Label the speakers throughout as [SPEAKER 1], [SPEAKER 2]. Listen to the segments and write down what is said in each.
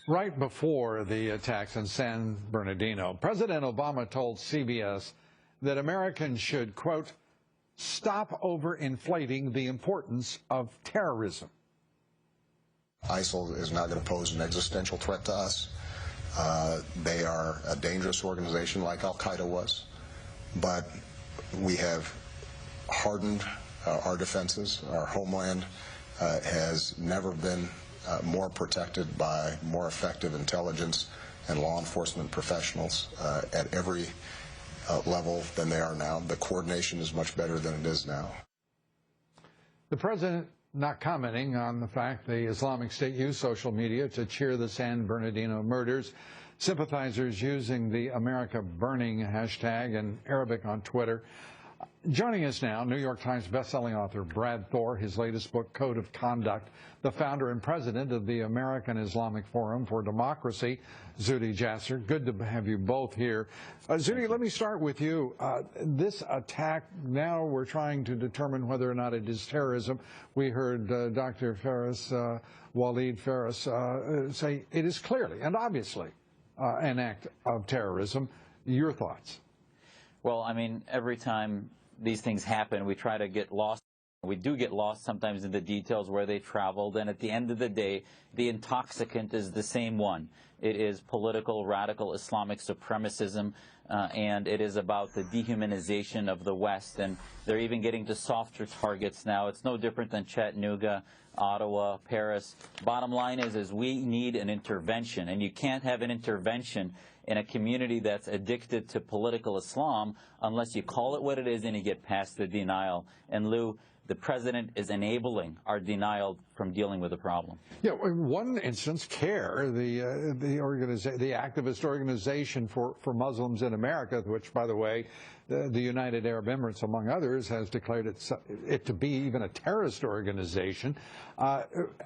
[SPEAKER 1] Right before the attacks in San Bernardino, President Obama told CBS that Americans should, quote, stop overinflating the importance of terrorism.
[SPEAKER 2] ISIL is not going to pose an existential threat to us. They are a dangerous organization like Al-Qaeda was, but we have hardened our defenses. Our homeland has never been more protected by more effective intelligence and law enforcement professionals at every level than they are now. The coordination is much better than it is now.
[SPEAKER 1] The president not commenting on the fact the Islamic State used social media to cheer the San Bernardino murders. Sympathizers using the America Burning hashtag in Arabic on Twitter. Joining us now, New York Times bestselling author Brad Thor, his latest book, Code of Conduct, the founder and president of the American Islamic Forum for Democracy, Zuhdi Jasser. Good to have you both here. Zuhdi, let me start with you. This attack, now we're trying to determine whether or not it is terrorism. We heard Dr. Faris, Walid Faris, say it is clearly and obviously an act of terrorism. Your thoughts?
[SPEAKER 3] Well, I mean, every time these things happen, we try to get lost. We do get lost sometimes in the details where they traveled, and at the end of the day, the intoxicant is the same one. It is political, radical Islamic supremacism, and it is about the dehumanization of the West, and they're even getting to softer targets now. It's no different than Chattanooga, Ottawa, Paris. Bottom line is we need an intervention, and you can't have an intervention in a community that's addicted to political Islam unless you call it what it is and you get past the denial. And Lou, the president is enabling our denial from dealing with the problem.
[SPEAKER 1] Yeah, in one instance, CARE, the activist organization for Muslims in America, which, by the way, the United Arab Emirates, among others, has declared it to be even a terrorist organization,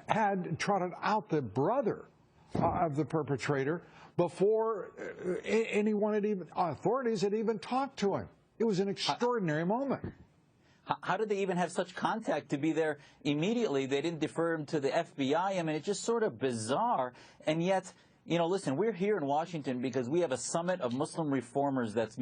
[SPEAKER 1] had trotted out the brother of the perpetrator before anyone had even, authorities had even talked to him. It was an extraordinary moment.
[SPEAKER 3] How did they even have such contact to be there immediately? They didn't defer him to the FBI. I mean, it's just sort of bizarre. And yet, you know, listen, we're here in Washington because we have a summit of Muslim reformers that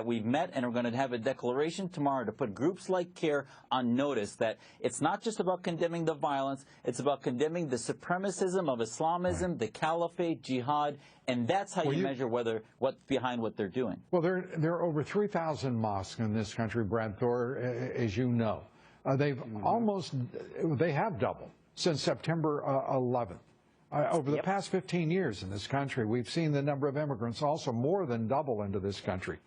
[SPEAKER 3] we've met, and we're going to have a declaration tomorrow to put groups like CARE on notice that it's not just about condemning the violence, it's about condemning the supremacism of Islamism, the caliphate, jihad, and that's how you measure what's behind what they're doing. Well,
[SPEAKER 1] there are over 3,000 mosques in this country, Brad Thor, as you know. They have doubled since September 11th. Over the past 15 years in this country, we've seen the number of immigrants also more than double into this country.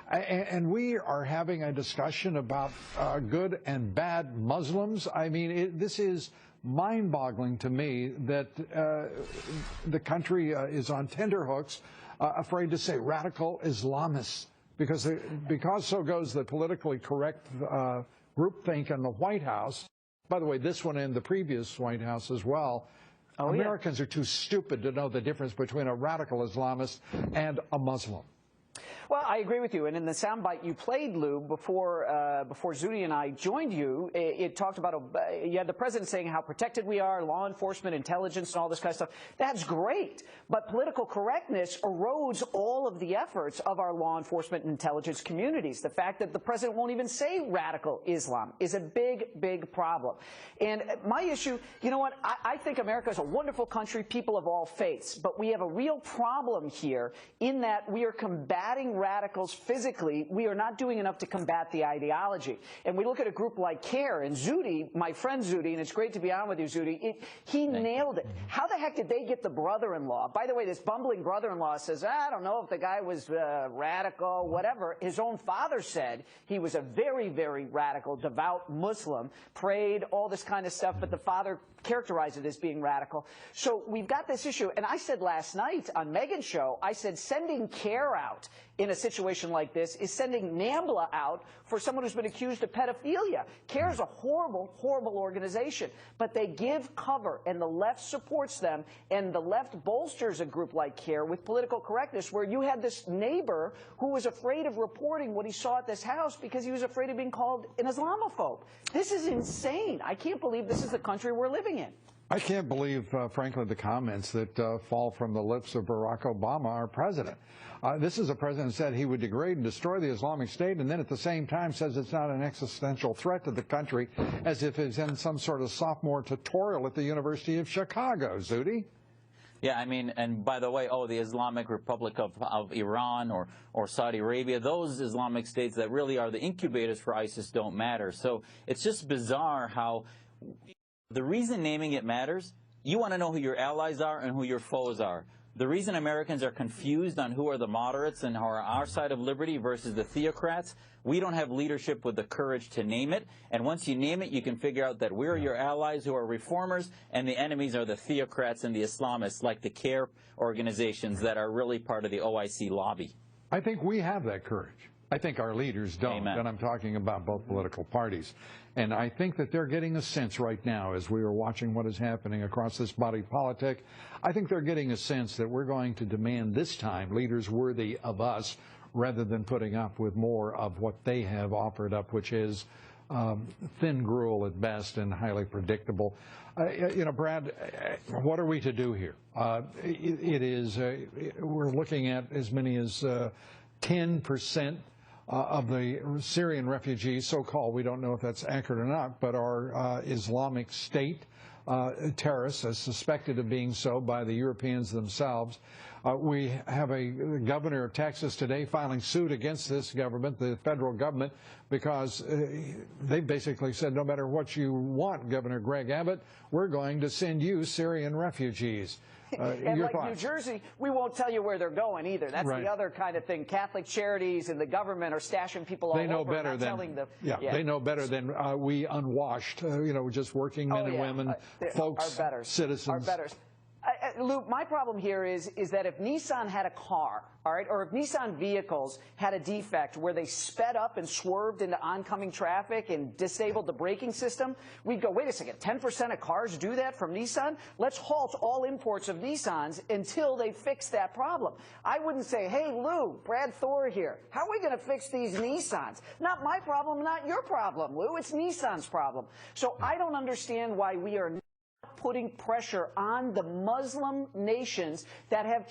[SPEAKER 1] And we are having a discussion about good and bad Muslims. I mean, this is mind-boggling to me that the country is on tenterhooks, afraid to say radical Islamists, because so goes the politically correct groupthink in the White House. By the way, this one and the previous White House as well. Americans are too stupid to know the difference between a radical Islamist and a Muslim.
[SPEAKER 4] Well, I agree with you. And in the soundbite you played, Lou, before Zuhdi and I joined you, it talked about, you had the president saying how protected we are, law enforcement, intelligence, and all this kind of stuff. That's great. But political correctness erodes all of the efforts of our law enforcement and intelligence communities. The fact that the president won't even say radical Islam is a big, big problem. And my issue, you know what, I think America is a wonderful country, people of all faiths. But we have a real problem here in that we are combating radicals physically. We are not doing enough to combat the ideology. And we look at a group like CARE, and Zuhdi, my friend Zuhdi, and it's great to be on with you, Zuhdi, he nailed it. How the heck did they get the brother-in-law? By the way, this bumbling brother-in-law says, I don't know if the guy was radical, whatever. His own father said he was a very, very radical, devout Muslim, prayed, all this kind of stuff, but the father characterized it as being radical. So we've got this issue. And I said last night on Megan's show, I said sending CARE out in a situation like this is sending NAMBLA out for someone who's been accused of pedophilia. CARE is a horrible, horrible organization, but they give cover, and the left supports them, and the left bolsters a group like CARE with political correctness, where you had this neighbor who was afraid of reporting what he saw at this house because he was afraid of being called an Islamophobe. This is insane. I can't believe this is the country we're living in.
[SPEAKER 1] I can't believe, frankly, the comments that fall from the lips of Barack Obama, our president. This is a president who said he would degrade and destroy the Islamic State, and then at the same time says it's not an existential threat to the country, as if it's in some sort of sophomore tutorial at the University of Chicago. Zuhdi?
[SPEAKER 3] Yeah, I mean, and by the way, the Islamic Republic of Iran or Saudi Arabia, those Islamic states that really are the incubators for ISIS don't matter. So it's just bizarre how the reason naming it matters, you want to know who your allies are and who your foes are. The reason Americans are confused on who are the moderates and who are our side of liberty versus the theocrats, we don't have leadership with the courage to name it. And once you name it, you can figure out that we're your allies who are reformers, and the enemies are the theocrats and the Islamists, like the CARE organizations that are really part of the OIC lobby.
[SPEAKER 1] I think we have that courage. I think our leaders don't,
[SPEAKER 3] Amen.
[SPEAKER 1] And I'm talking about both political parties. And I think that they're getting a sense right now, as we are watching what is happening across this body politic, I think they're getting a sense that we're going to demand this time leaders worthy of us, rather than putting up with more of what they have offered up, which is thin gruel at best and highly predictable. You know, Brad, what are we to do here? We're looking at as many as 10% of the Syrian refugees, so-called, we don't know if that's accurate or not, but are Islamic State terrorists, as suspected of being so by the Europeans themselves. We have a governor of Texas today filing suit against this government, the federal government, because they basically said, no matter what you want, Governor Greg Abbott, we're going to send you Syrian refugees.
[SPEAKER 4] And like New Jersey, we won't tell you where they're going either. That's
[SPEAKER 1] right.
[SPEAKER 4] The other kind of thing. Catholic charities and the government are stashing people all
[SPEAKER 1] they know
[SPEAKER 4] over.
[SPEAKER 1] Better than,
[SPEAKER 4] telling them,
[SPEAKER 1] They know better than we unwashed, you know, just working men and women, folks, citizens.
[SPEAKER 4] Our betters. Lou, my problem here is that if Nissan had a car, all right, or if Nissan vehicles had a defect where they sped up and swerved into oncoming traffic and disabled the braking system, we'd go, wait a second, 10% of cars do that from Nissan? Let's halt all imports of Nissans until they fix that problem. I wouldn't say, hey, Lou, Brad Thor here, how are we going to fix these Nissans? Not my problem, not your problem, Lou. It's Nissan's problem. So I don't understand why we are putting pressure on the Muslim nations that have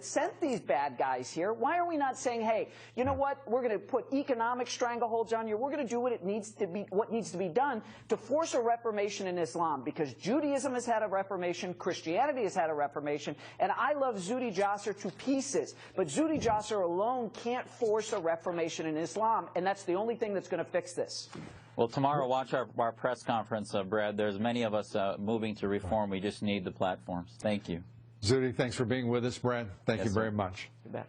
[SPEAKER 4] sent these bad guys here. Why are we not saying, hey, you know what, we're going to put economic strangleholds on you. We're going to do what needs to be done to force a reformation in Islam, because Judaism has had a reformation, Christianity has had a reformation, and I love Zuhdi Jasser to pieces, but Zuhdi Jasser alone can't force a reformation in Islam, and that's the only thing that's going to fix this.
[SPEAKER 3] Well, tomorrow, watch our press conference, Brad. There's many of us moving to reform. We just need the platforms. Thank you.
[SPEAKER 1] Zuhdi, thanks for being with us. Brad, thank you very much.
[SPEAKER 4] You bet.